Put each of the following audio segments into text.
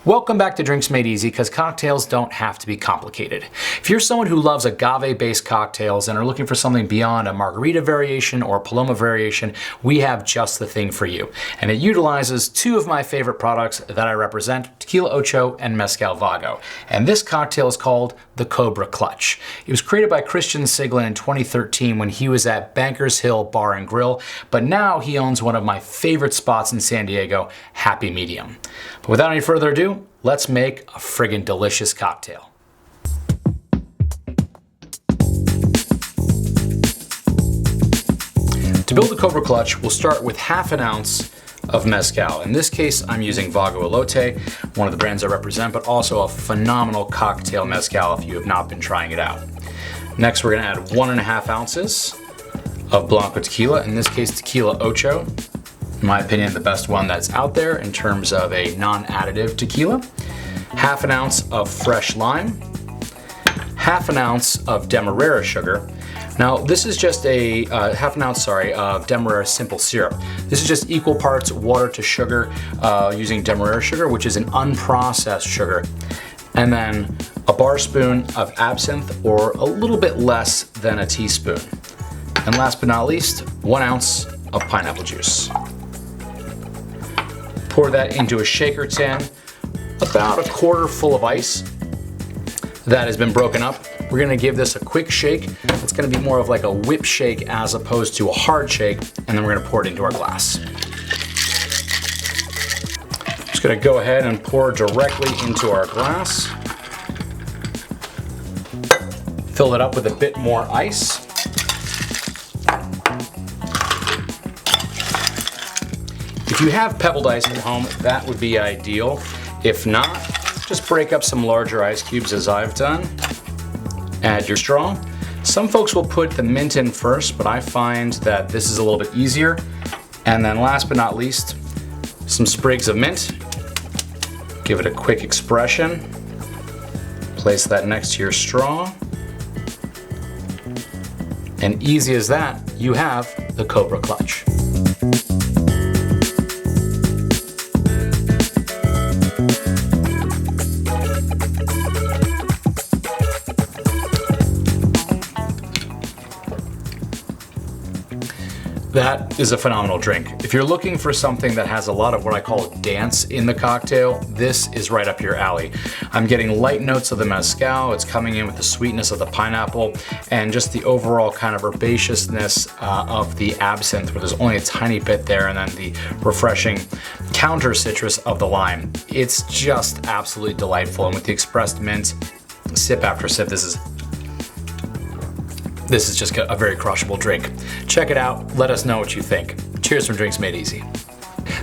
Welcome back to Drinks Made Easy, because cocktails don't have to be complicated. If you're someone who loves agave-based cocktails and are looking for something beyond a margarita variation or Paloma variation, we have just the thing for you. And it utilizes two of my favorite products that I represent, Tequila Ocho and Mezcal Vago. And this cocktail is called the Cobra Clutch. It was created by Christian Siglin in 2013 when he was at Bankers Hill Bar and Grill, but now he owns one of my favorite spots in San Diego, Happy Medium. But without any further ado, let's make a friggin' delicious cocktail. To build the Cobra Clutch, we'll start with half an ounce of Mezcal. In this case, I'm using Vago Elote, one of the brands I represent, but also a phenomenal cocktail Mezcal if you have not been trying it out. Next, we're gonna add 1.5 ounces of Blanco Tequila, in this case, Tequila Ocho. In my opinion, the best one that's out there in terms of a non-additive tequila. Half an ounce of fresh lime. Half an ounce of Demerara sugar. Now, this is just a half an ounce, of Demerara simple syrup. This is just equal parts water to sugar using Demerara sugar, which is an unprocessed sugar. And then a Barspoon of Absinthe, or a little bit less than a teaspoon. And last but not least, 1 ounce of pineapple juice. Pour that into a shaker tin, about a quarter full of ice that has been broken up. We're gonna give this a quick shake. It's gonna be more of like a whip shake as opposed to a hard shake, and then we're gonna pour it into our glass. Just gonna go ahead and pour directly into our glass. Fill it up with a bit more ice. If you have pebbled ice at home, that would be ideal. If not, just break up some larger ice cubes as I've done. Add your straw. Some folks will put the mint in first, but I find that this is a little bit easier. And then last but not least, some sprigs of mint. Give it a quick expression. Place that next to your straw. And easy as that, you have the Cobra Clutch. That is a phenomenal drink. If you're looking for something that has a lot of what I call dance in the cocktail, this is right up your alley. I'm getting light notes of the mezcal, it's coming in with the sweetness of the pineapple, and just the overall kind of herbaceousness of the absinthe, where there's only a tiny bit there, and then the refreshing counter citrus of the lime. It's just absolutely delightful, and with the expressed mint, sip after sip, this is just a very crushable drink. Check it out, let us know what you think. Cheers from Drinks Made Easy.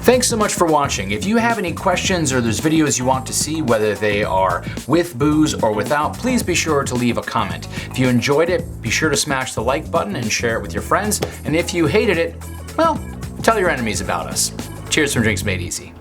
Thanks so much for watching. If you have any questions or there's videos you want to see, whether they are with booze or without, please be sure to leave a comment. If you enjoyed it, be sure to smash the like button and share it with your friends. And if you hated it, well, tell your enemies about us. Cheers from Drinks Made Easy.